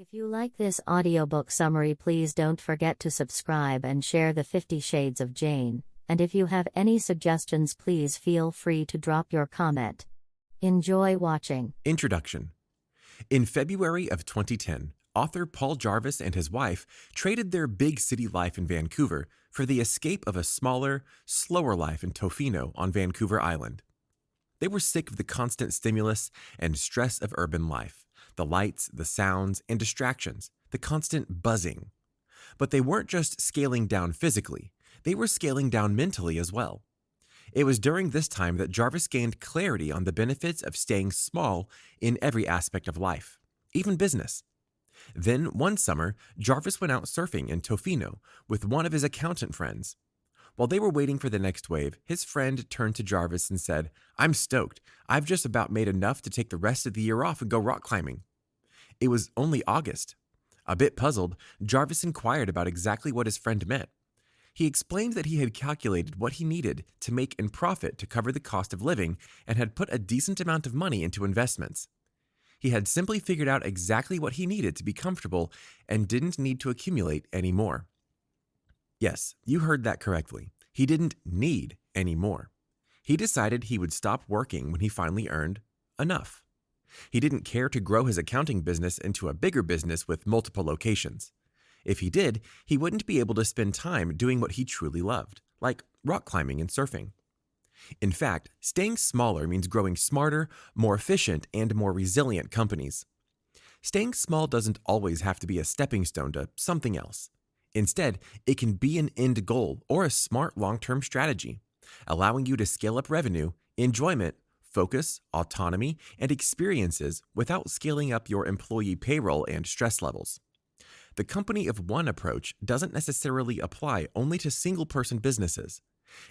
If you like this audiobook summary, please don't forget to subscribe and share the 50 Shades of Jane. And if you have any suggestions, please feel free to drop your comment. Enjoy watching. Introduction. In February of 2010, author Paul Jarvis and his wife traded their big city life in Vancouver for the escape of a smaller, slower life in Tofino on Vancouver Island. They were sick of the constant stimulus and stress of urban life, the lights, the sounds, and distractions, the constant buzzing. But they weren't just scaling down physically, they were scaling down mentally as well. It was during this time that Jarvis gained clarity on the benefits of staying small in every aspect of life, even business. Then, one summer, Jarvis went out surfing in Tofino with one of his accountant friends. While they were waiting for the next wave, his friend turned to Jarvis and said, "I'm stoked. I've just about made enough to take the rest of the year off and go rock climbing." It was only August. A bit puzzled, Jarvis inquired about exactly what his friend meant. He explained that he had calculated what he needed to make in profit to cover the cost of living and had put a decent amount of money into investments. He had simply figured out exactly what he needed to be comfortable and didn't need to accumulate any more. Yes, you heard that correctly. He didn't need any more. He decided he would stop working when he finally earned enough. He didn't care to grow his accounting business into a bigger business with multiple locations. If he did, he wouldn't be able to spend time doing what he truly loved, like rock climbing and surfing. In fact, staying smaller means growing smarter, more efficient, and more resilient companies. Staying small doesn't always have to be a stepping stone to something else. Instead, it can be an end goal or a smart long-term strategy, allowing you to scale up revenue, enjoyment, focus, autonomy, and experiences without scaling up your employee payroll and stress levels. The company of one approach doesn't necessarily apply only to single-person businesses.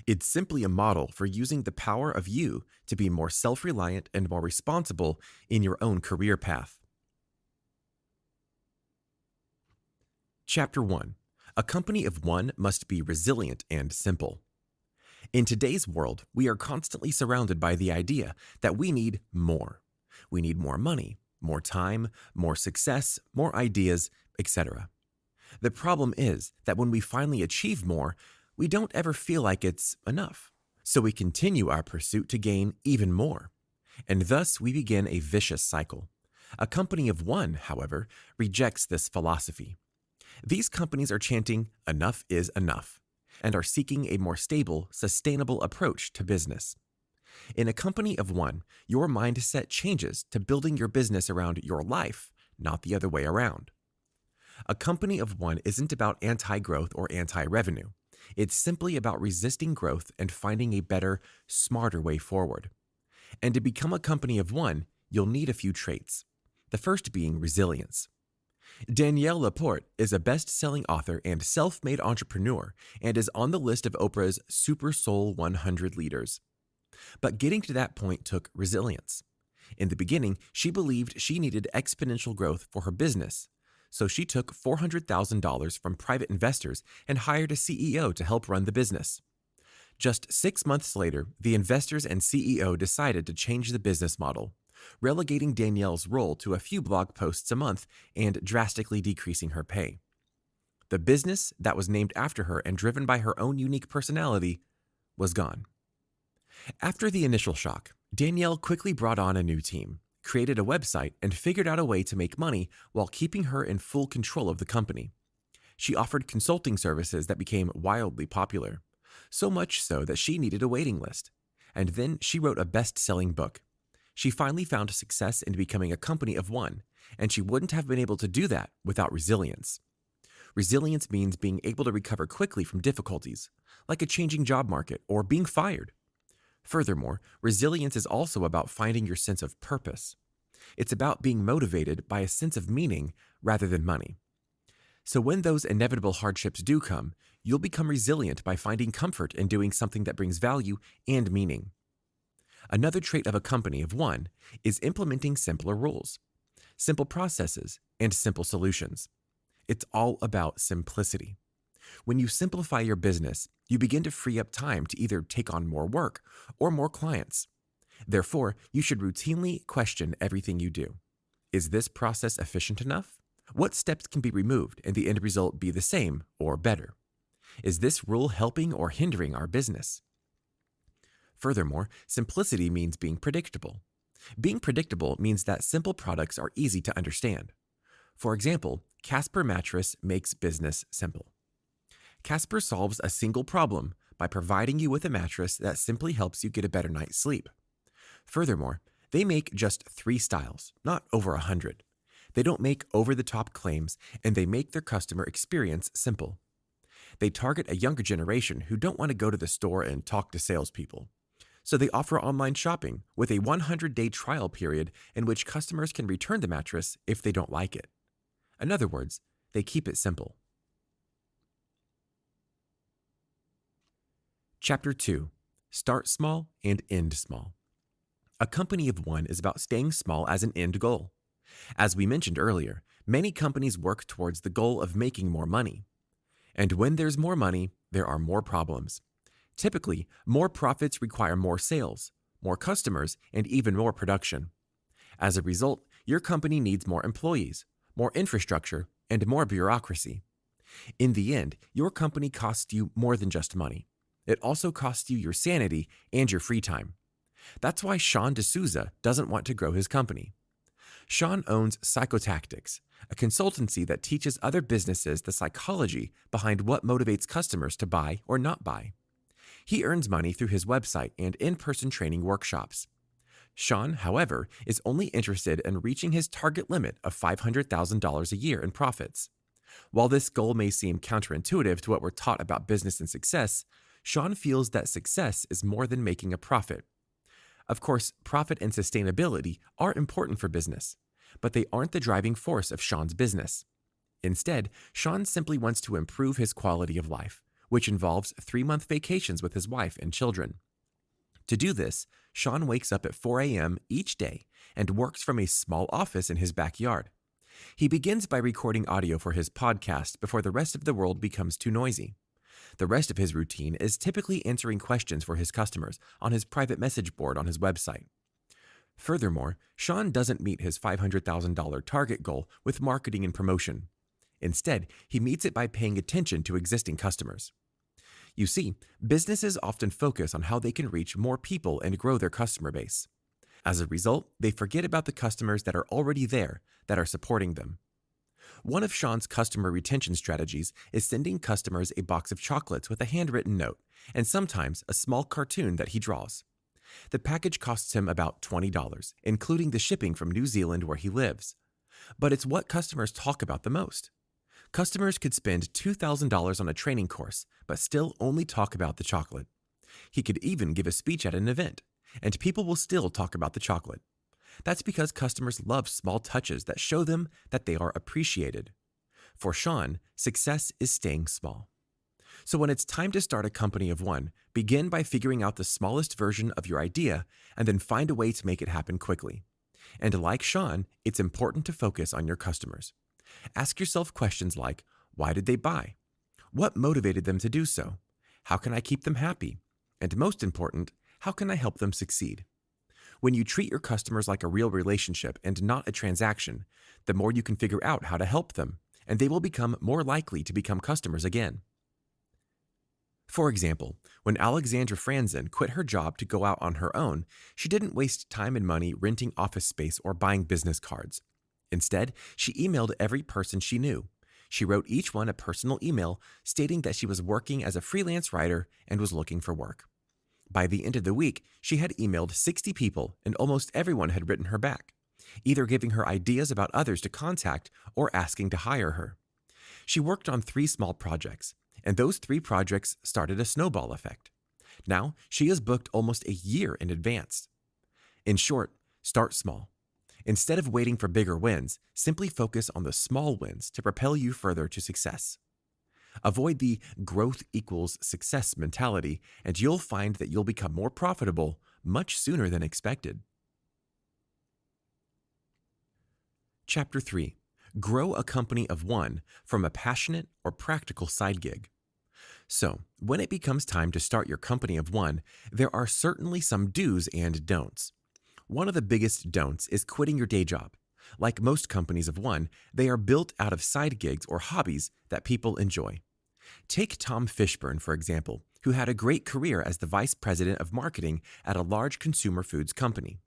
It's simply a model for using the power of you to be more self-reliant and more responsible in your own career path. Chapter 1. A company of one must be resilient and simple. In today's world, we are constantly surrounded by the idea that we need more. We need more money, more time, more success, more ideas, etc. The problem is that when we finally achieve more, we don't ever feel like it's enough. So we continue our pursuit to gain even more. And thus we begin a vicious cycle. A company of one, however, rejects this philosophy. These companies are chanting, "Enough is enough," and are seeking a more stable, sustainable approach to business. In a company of one, your mindset changes to building your business around your life, not the other way around. A company of one isn't about anti-growth or anti-revenue. It's simply about resisting growth and finding a better, smarter way forward. And to become a company of one, you'll need a few traits. The first being resilience. Danielle Laporte is a best-selling author and self-made entrepreneur and is on the list of Oprah's Super Soul 100 leaders. But getting to that point took resilience. In the beginning, she believed she needed exponential growth for her business, so she took $400,000 from private investors and hired a CEO to help run the business. Just 6 months later, the investors and CEO decided to change the business model, relegating Danielle's role to a few blog posts a month and drastically decreasing her pay. The business that was named after her and driven by her own unique personality was gone. After the initial shock, Danielle quickly brought on a new team, created a website, and figured out a way to make money while keeping her in full control of the company. She offered consulting services that became wildly popular, so much so that she needed a waiting list. And then she wrote a best-selling book. She finally found success in becoming a company of one, and she wouldn't have been able to do that without resilience. Resilience means being able to recover quickly from difficulties, like a changing job market or being fired. Furthermore, resilience is also about finding your sense of purpose. It's about being motivated by a sense of meaning rather than money. So when those inevitable hardships do come, you'll become resilient by finding comfort in doing something that brings value and meaning. Another trait of a company of one is implementing simpler rules, simple processes, and simple solutions. It's all about simplicity. When you simplify your business, you begin to free up time to either take on more work or more clients. Therefore, you should routinely question everything you do. Is this process efficient enough? What steps can be removed and the end result be the same or better? Is this rule helping or hindering our business? Furthermore, simplicity means being predictable. Being predictable means that simple products are easy to understand. For example, Casper Mattress makes business simple. Casper solves a single problem by providing you with a mattress that simply helps you get a better night's sleep. Furthermore, they make just 3 styles, not over 100. They don't make over-the-top claims, and they make their customer experience simple. They target a younger generation who don't want to go to the store and talk to salespeople. So they offer online shopping with a 100-day trial period in which customers can return the mattress if they don't like it. In other words, they keep it simple. Chapter 2. Start small and end small. A company of one is about staying small as an end goal. As we mentioned earlier, many companies work towards the goal of making more money. And when there's more money, there are more problems. Typically, more profits require more sales, more customers, and even more production. As a result, your company needs more employees, more infrastructure, and more bureaucracy. In the end, your company costs you more than just money. It also costs you your sanity and your free time. That's why Sean D'Souza doesn't want to grow his company. Sean owns Psychotactics, a consultancy that teaches other businesses the psychology behind what motivates customers to buy or not buy. He earns money through his website and in-person training workshops. Sean, however, is only interested in reaching his target limit of $500,000 a year in profits. While this goal may seem counterintuitive to what we're taught about business and success, Sean feels that success is more than making a profit. Of course, profit and sustainability are important for business, but they aren't the driving force of Sean's business. Instead, Sean simply wants to improve his quality of life, which involves 3-month vacations with his wife and children. To do this, Sean wakes up at 4 a.m. each day and works from a small office in his backyard. He begins by recording audio for his podcast before the rest of the world becomes too noisy. The rest of his routine is typically answering questions for his customers on his private message board on his website. Furthermore, Sean doesn't meet his $500,000 target goal with marketing and promotion. Instead, he meets it by paying attention to existing customers. You see, businesses often focus on how they can reach more people and grow their customer base. As a result, they forget about the customers that are already there, that are supporting them. One of Sean's customer retention strategies is sending customers a box of chocolates with a handwritten note and sometimes a small cartoon that he draws. The package costs him about $20, including the shipping from New Zealand where he lives. But it's what customers talk about the most. Customers could spend $2,000 on a training course, but still only talk about the chocolate. He could even give a speech at an event, and people will still talk about the chocolate. That's because customers love small touches that show them that they are appreciated. For Sean, success is staying small. So when it's time to start a company of one, begin by figuring out the smallest version of your idea and then find a way to make it happen quickly. And like Sean, it's important to focus on your customers. Ask yourself questions like, why did they buy? What motivated them to do so? How can I keep them happy? And most important, how can I help them succeed? When you treat your customers like a real relationship and not a transaction, the more you can figure out how to help them, and they will become more likely to become customers again. For example, when Alexandra Franzen quit her job to go out on her own, she didn't waste time and money renting office space or buying business cards. Instead, she emailed every person she knew. She wrote each one a personal email stating that she was working as a freelance writer and was looking for work. By the end of the week, she had emailed 60 people and almost everyone had written her back, either giving her ideas about others to contact or asking to hire her. She worked on 3 small projects, and those 3 projects started a snowball effect. Now, she is booked almost a year in advance. In short, start small. Instead of waiting for bigger wins, simply focus on the small wins to propel you further to success. Avoid the growth equals success mentality, and you'll find that you'll become more profitable much sooner than expected. Chapter 3. Grow a company of one from a passionate or practical side gig. So, when it becomes time to start your company of one, there are certainly some do's and don'ts. One of the biggest don'ts is quitting your day job. Like most companies of one, they are built out of side gigs or hobbies that people enjoy. Take Tom Fishburne, for example, who had a great career as the vice president of marketing at a large consumer foods company.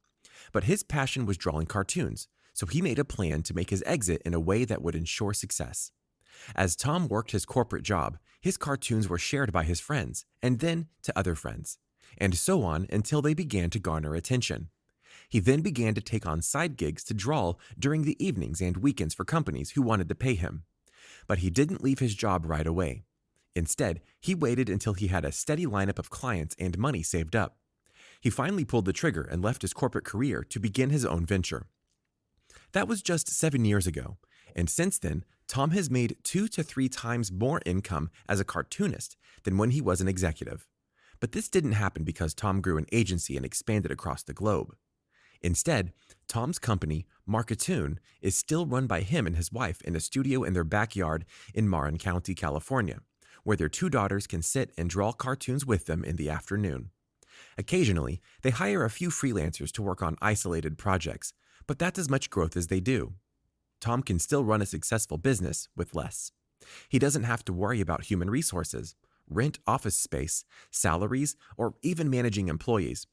But his passion was drawing cartoons, so he made a plan to make his exit in a way that would ensure success. As Tom worked his corporate job, his cartoons were shared by his friends, and then to other friends, and so on until they began to garner attention. He then began to take on side gigs to draw during the evenings and weekends for companies who wanted to pay him. But he didn't leave his job right away. Instead, he waited until he had a steady lineup of clients and money saved up. He finally pulled the trigger and left his corporate career to begin his own venture. That was just 7 years ago, and since then, Tom has made 2 to 3 times more income as a cartoonist than when he was an executive. But this didn't happen because Tom grew an agency and expanded across the globe. Instead, Tom's company, Marketoon, is still run by him and his wife in a studio in their backyard in Marin County, California, where their 2 daughters can sit and draw cartoons with them in the afternoon. Occasionally, they hire a few freelancers to work on isolated projects, but that's as much growth as they do. Tom can still run a successful business with less. He doesn't have to worry about human resources, rent office space, salaries, or even managing employees.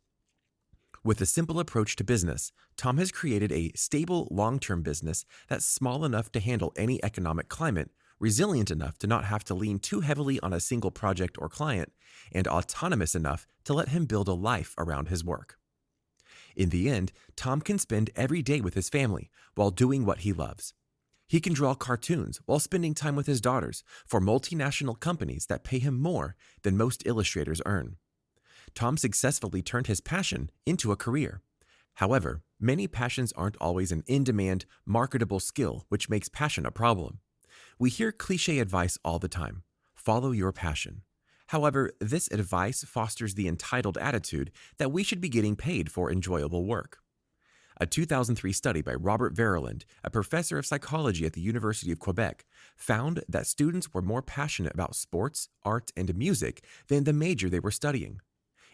With a simple approach to business, Tom has created a stable, long-term business that's small enough to handle any economic climate, resilient enough to not have to lean too heavily on a single project or client, and autonomous enough to let him build a life around his work. In the end, Tom can spend every day with his family while doing what he loves. He can draw cartoons while spending time with his daughters for multinational companies that pay him more than most illustrators earn. Tom successfully turned his passion into a career. However, many passions aren't always an in-demand, marketable skill, which makes passion a problem. We hear cliché advice all the time: follow your passion. However, this advice fosters the entitled attitude that we should be getting paid for enjoyable work. A 2003 study by Robert Verland, a professor of psychology at the University of Quebec, found that students were more passionate about sports, art, and music than the major they were studying.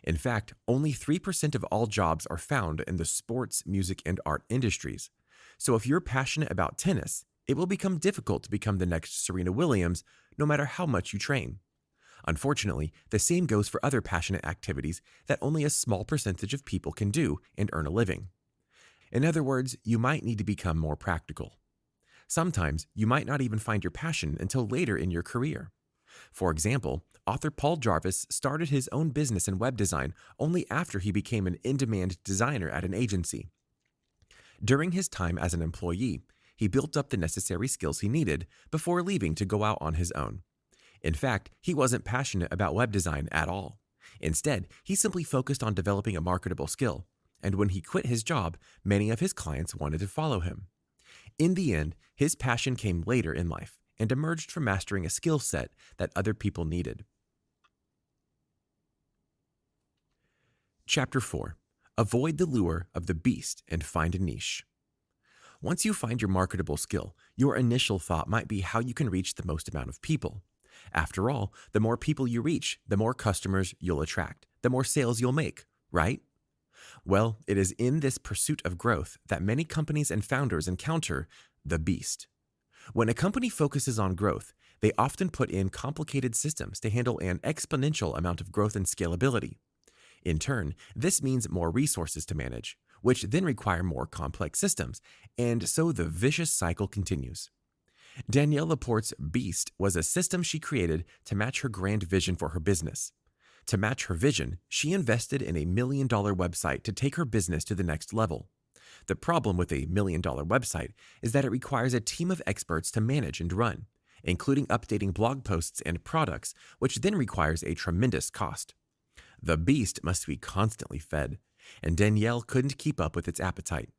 In fact, only 3% of all jobs are found in the sports, music, and art industries. So if you're passionate about tennis, it will become difficult to become the next Serena Williams, no matter how much you train. Unfortunately, the same goes for other passionate activities that only a small percentage of people can do and earn a living. In other words, you might need to become more practical. Sometimes you might not even find your passion until later in your career. For example, author Paul Jarvis started his own business in web design only after he became an in-demand designer at an agency. During his time as an employee, he built up the necessary skills he needed before leaving to go out on his own. In fact, he wasn't passionate about web design at all. Instead, he simply focused on developing a marketable skill, and when he quit his job, many of his clients wanted to follow him. In the end, his passion came later in life and emerged from mastering a skill set that other people needed. Chapter 4. Avoid the lure of the beast and find a niche. Once you find your marketable skill, your initial thought might be how you can reach the most amount of people. After all, the more people you reach, the more customers you'll attract, the more sales you'll make, right? Well, it is in this pursuit of growth that many companies and founders encounter the beast. When a company focuses on growth, they often put in complicated systems to handle an exponential amount of growth and scalability. In turn, this means more resources to manage, which then require more complex systems, and so the vicious cycle continues. Danielle Laporte's Beast was a system she created to match her grand vision for her business. To match her vision, she invested in a $1 million website to take her business to the next level. The problem with a $1 million website is that it requires a team of experts to manage and run, including updating blog posts and products, which then requires a tremendous cost. The beast must be constantly fed, and Danielle couldn't keep up with its appetite.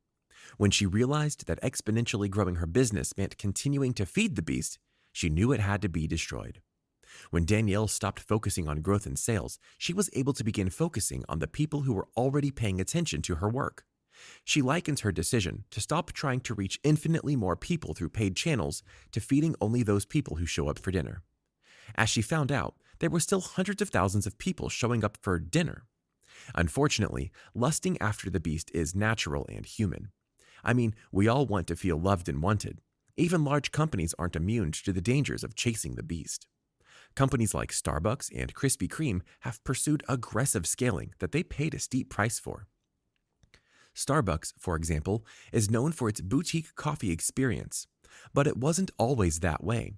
When she realized that exponentially growing her business meant continuing to feed the beast, she knew it had to be destroyed. When Danielle stopped focusing on growth and sales, she was able to begin focusing on the people who were already paying attention to her work. She likens her decision to stop trying to reach infinitely more people through paid channels to feeding only those people who show up for dinner. As she found out, there were still hundreds of thousands of people showing up for dinner. Unfortunately, lusting after the beast is natural and human. I mean, we all want to feel loved and wanted. Even large companies aren't immune to the dangers of chasing the beast. Companies like Starbucks and Krispy Kreme have pursued aggressive scaling that they paid a steep price for. Starbucks, for example, is known for its boutique coffee experience, but it wasn't always that way.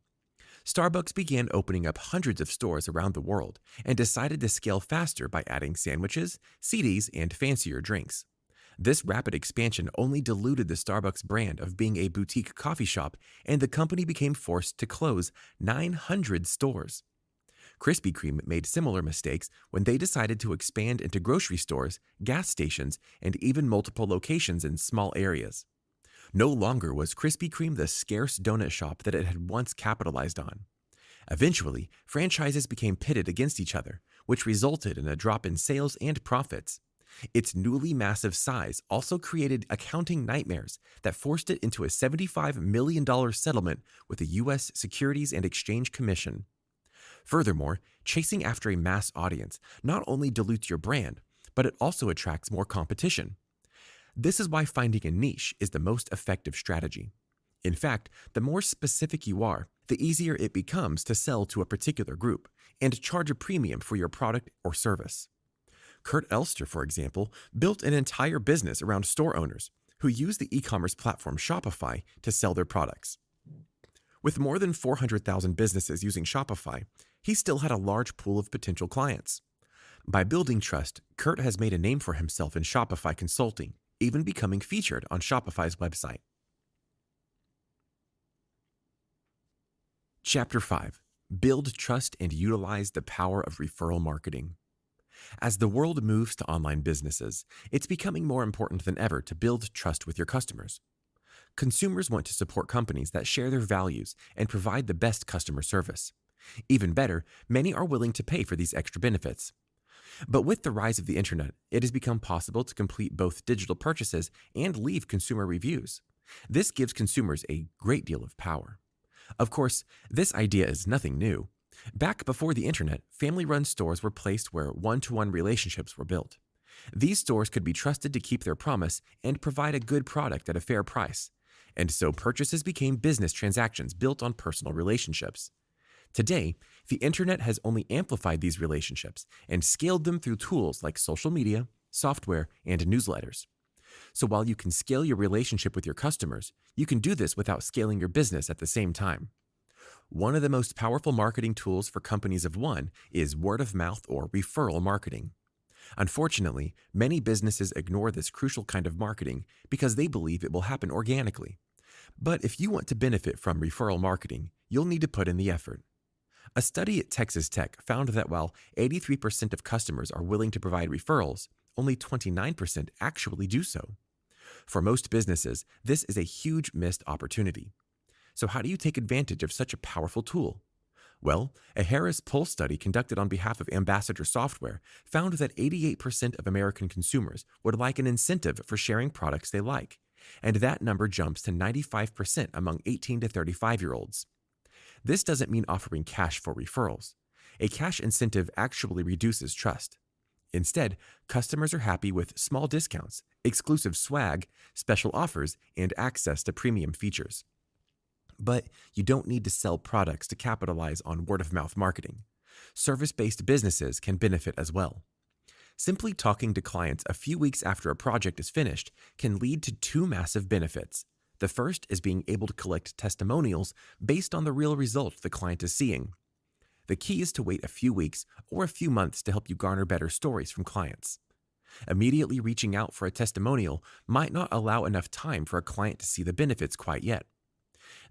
Starbucks began opening up hundreds of stores around the world and decided to scale faster by adding sandwiches, CDs, and fancier drinks. This rapid expansion only diluted the Starbucks brand of being a boutique coffee shop, and the company became forced to close 900 stores. Krispy Kreme made similar mistakes when they decided to expand into grocery stores, gas stations, and even multiple locations in small areas. No longer was Krispy Kreme the scarce donut shop that it had once capitalized on. Eventually, franchises became pitted against each other, which resulted in a drop in sales and profits. Its newly massive size also created accounting nightmares that forced it into a $75 million settlement with the U.S. Securities and Exchange Commission. Furthermore, chasing after a mass audience not only dilutes your brand, but it also attracts more competition. This is why finding a niche is the most effective strategy. In fact, the more specific you are, the easier it becomes to sell to a particular group and charge a premium for your product or service. Kurt Elster, for example, built an entire business around store owners who use the e-commerce platform Shopify to sell their products. With more than 400,000 businesses using Shopify, he still had a large pool of potential clients. By building trust, Kurt has made a name for himself in Shopify consulting, even becoming featured on Shopify's website. Chapter 5. Build trust and utilize the power of referral marketing. As the world moves to online businesses, it's becoming more important than ever to build trust with your customers. Consumers want to support companies that share their values and provide the best customer service. Even better, many are willing to pay for these extra benefits. But with the rise of the internet, it has become possible to complete both digital purchases and leave consumer reviews. This gives consumers a great deal of power. Of course, this idea is nothing new. Back before the internet, family-run stores were placed where one-to-one relationships were built. These stores could be trusted to keep their promise and provide a good product at a fair price. And so purchases became business transactions built on personal relationships. Today, the internet has only amplified these relationships and scaled them through tools like social media, software, and newsletters. So while you can scale your relationship with your customers, you can do this without scaling your business at the same time. One of the most powerful marketing tools for companies of one is word of mouth or referral marketing. Unfortunately, many businesses ignore this crucial kind of marketing because they believe it will happen organically. But if you want to benefit from referral marketing, you'll need to put in the effort. A study at Texas Tech found that while 83% of customers are willing to provide referrals, only 29% actually do so. For most businesses, this is a huge missed opportunity. So how do you take advantage of such a powerful tool? Well, a Harris Poll study conducted on behalf of Ambassador Software found that 88% of American consumers would like an incentive for sharing products they like, and that number jumps to 95% among 18 to 35-year-olds. This doesn't mean offering cash for referrals. A cash incentive actually reduces trust. Instead, customers are happy with small discounts, exclusive swag, special offers, and access to premium features. But you don't need to sell products to capitalize on word-of-mouth marketing. Service-based businesses can benefit as well. Simply talking to clients a few weeks after a project is finished can lead to two massive benefits. The first is being able to collect testimonials based on the real result the client is seeing. The key is to wait a few weeks or a few months to help you garner better stories from clients. Immediately reaching out for a testimonial might not allow enough time for a client to see the benefits quite yet.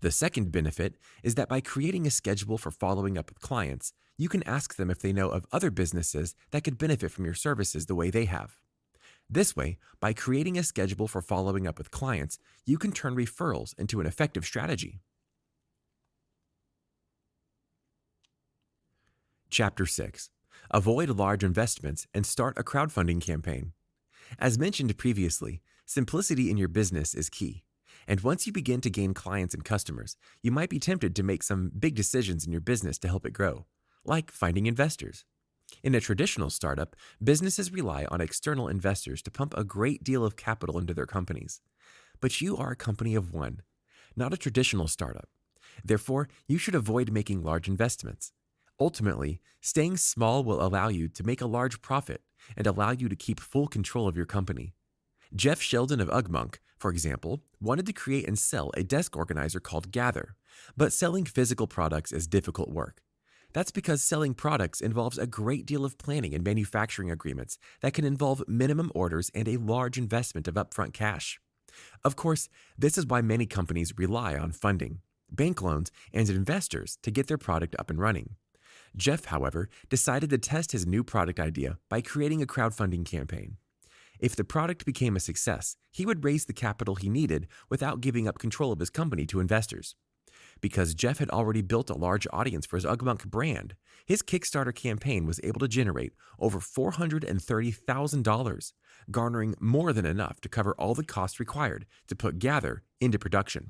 The second benefit is that by creating a schedule for following up with clients, you can ask them if they know of other businesses that could benefit from your services the way they have. This way, by creating a schedule for following up with clients, you can turn referrals into an effective strategy. Chapter 6. Avoid large investments and start a crowdfunding campaign. As mentioned previously, simplicity in your business is key. And once you begin to gain clients and customers, you might be tempted to make some big decisions in your business to help it grow, like finding investors. In a traditional startup, businesses rely on external investors to pump a great deal of capital into their companies. but you are a company of one, not a traditional startup. Therefore, you should avoid making large investments. Ultimately, staying small will allow you to make a large profit and allow you to keep full control of your company. Jeff Sheldon of Ugmonk, for example, wanted to create and sell a desk organizer called Gather, but selling physical products is difficult work. That's because selling products involves a great deal of planning and manufacturing agreements that can involve minimum orders and a large investment of upfront cash. Of course, this is why many companies rely on funding, bank loans, and investors to get their product up and running. Jeff, however, decided to test his new product idea by creating a crowdfunding campaign. If the product became a success, he would raise the capital he needed without giving up control of his company to investors. Because Jeff had already built a large audience for his Ugmonk brand, his Kickstarter campaign was able to generate over $430,000, garnering more than enough to cover all the costs required to put Gather into production.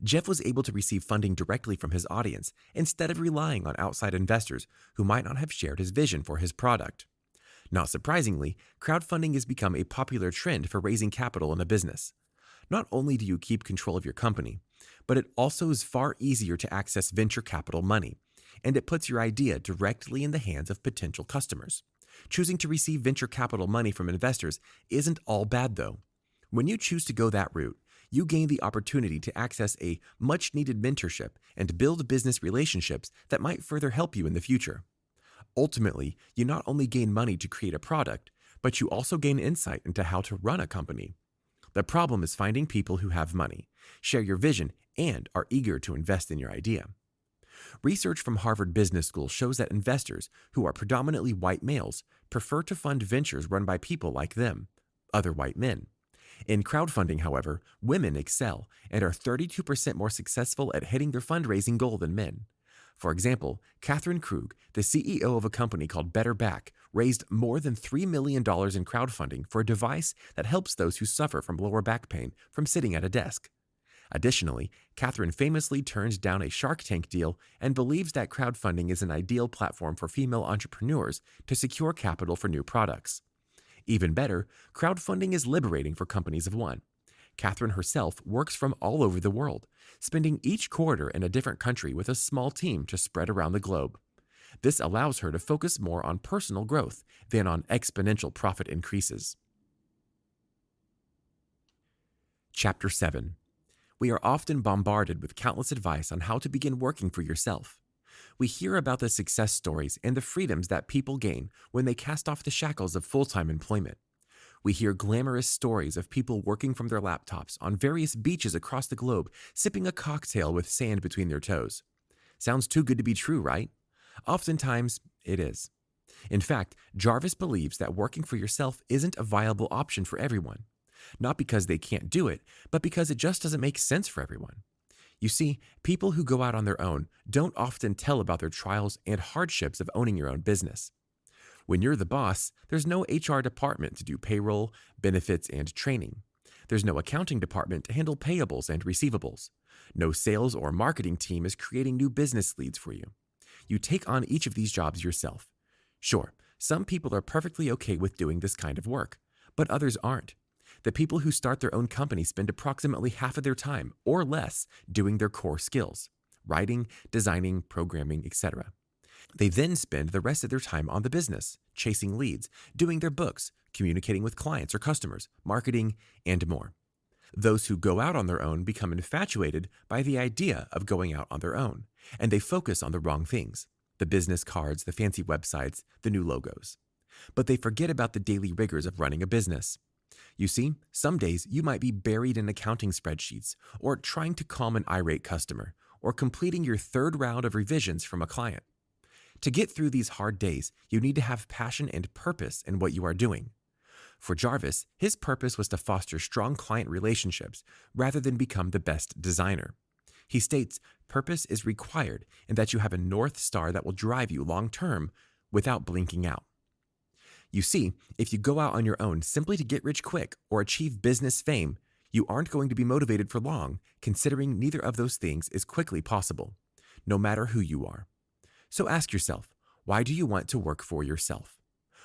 Jeff was able to receive funding directly from his audience instead of relying on outside investors who might not have shared his vision for his product. Not surprisingly, crowdfunding has become a popular trend for raising capital in a business. Not only do you keep control of your company, but it also is far easier to access venture capital money, and it puts your idea directly in the hands of potential customers. Choosing to receive venture capital money from investors isn't all bad, though. When you choose to go that route, you gain the opportunity to access a much-needed mentorship and build business relationships that might further help you in the future. Ultimately, you not only gain money to create a product, but you also gain insight into how to run a company. The problem is finding people who have money, share your vision, and are eager to invest in your idea. Research from Harvard Business School shows that investors, who are predominantly white males, prefer to fund ventures run by people like them, other white men. In crowdfunding, however, women excel and are 32% more successful at hitting their fundraising goal than men. For example, Catherine Krug, the CEO of a company called Better Back, raised more than $3 million in crowdfunding for a device that helps those who suffer from lower back pain from sitting at a desk. Additionally, Catherine famously turned down a Shark Tank deal and believes that crowdfunding is an ideal platform for female entrepreneurs to secure capital for new products. Even better, crowdfunding is liberating for companies of one. Catherine herself works from all over the world, spending each quarter in a different country with a small team to spread around the globe. This allows her to focus more on personal growth than on exponential profit increases. Chapter 7. We are often bombarded with countless advice on how to begin working for yourself. We hear about the success stories and the freedoms that people gain when they cast off the shackles of full-time employment. We hear glamorous stories of people working from their laptops on various beaches across the globe, sipping a cocktail with sand between their toes. Sounds too good to be true, right? Oftentimes, it is. In fact, Jarvis believes that working for yourself isn't a viable option for everyone. Not because they can't do it, but because it just doesn't make sense for everyone. You see, people who go out on their own don't often tell about their trials and hardships of owning your own business. When you're the boss, there's no HR department to do payroll, benefits, and training. There's no accounting department to handle payables and receivables. No sales or marketing team is creating new business leads for you. You take on each of these jobs yourself. Sure, some people are perfectly okay with doing this kind of work, but others aren't. The people who start their own company spend approximately half of their time, or less, doing their core skills: writing, designing, programming, etc. They then spend the rest of their time on the business, chasing leads, doing their books, communicating with clients or customers, marketing, and more. Those who go out on their own become infatuated by the idea of going out on their own, and they focus on the wrong things: the business cards, the fancy websites, the new logos. But they forget about the daily rigors of running a business. You see, some days you might be buried in accounting spreadsheets, or trying to calm an irate customer, or completing your third round of revisions from a client. To get through these hard days, you need to have passion and purpose in what you are doing. For Jarvis, his purpose was to foster strong client relationships rather than become the best designer. He states, purpose is required and that you have a North Star that will drive you long-term without blinking out. You see, if you go out on your own simply to get rich quick or achieve business fame, you aren't going to be motivated for long, considering neither of those things is quickly possible, no matter who you are. So ask yourself, why do you want to work for yourself?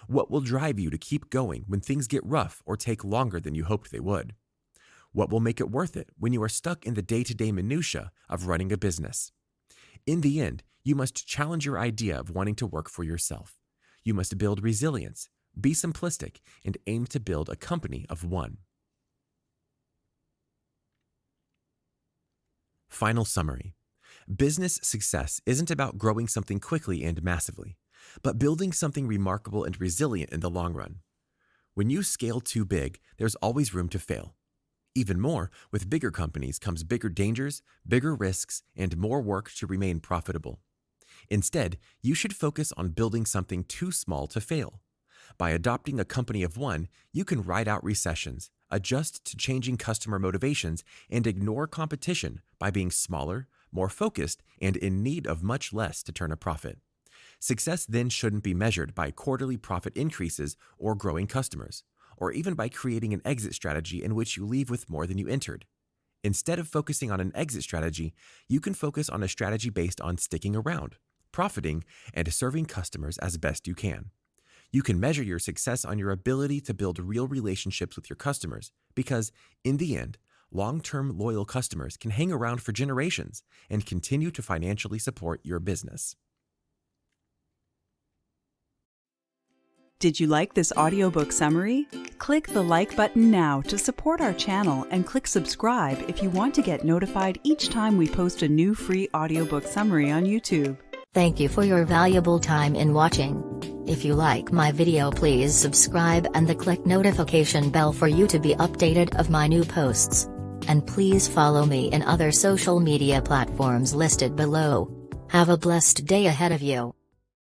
What will drive you to keep going when things get rough or take longer than you hoped they would? What will make it worth it when you are stuck in the day-to-day minutia of running a business? In the end, you must challenge your idea of wanting to work for yourself. You must build resilience, be simplistic, and aim to build a company of one. Final summary. Business success isn't about growing something quickly and massively, but building something remarkable and resilient in the long run. When you scale too big, there's always room to fail. Even more, with bigger companies comes bigger dangers, bigger risks, and more work to remain profitable. Instead, you should focus on building something too small to fail. By adopting a company of one, you can ride out recessions, adjust to changing customer motivations, and ignore competition by being smaller, more focused, and in need of much less to turn a profit. Success then shouldn't be measured by quarterly profit increases or growing customers, or even by creating an exit strategy in which you leave with more than you entered. Instead of focusing on an exit strategy, you can focus on a strategy based on sticking around, profiting, and serving customers as best you can. You can measure your success on your ability to build real relationships with your customers because, in the end, long-term loyal customers can hang around for generations and continue to financially support your business. Did you like this audiobook summary? Click the like button now to support our channel and click subscribe if you want to get notified each time we post a new free audiobook summary on YouTube. Thank you for your valuable time in watching. If you like my video, please subscribe and click notification bell for you to be updated of my new posts. And please follow me in other social media platforms listed below. Have a blessed day ahead of you.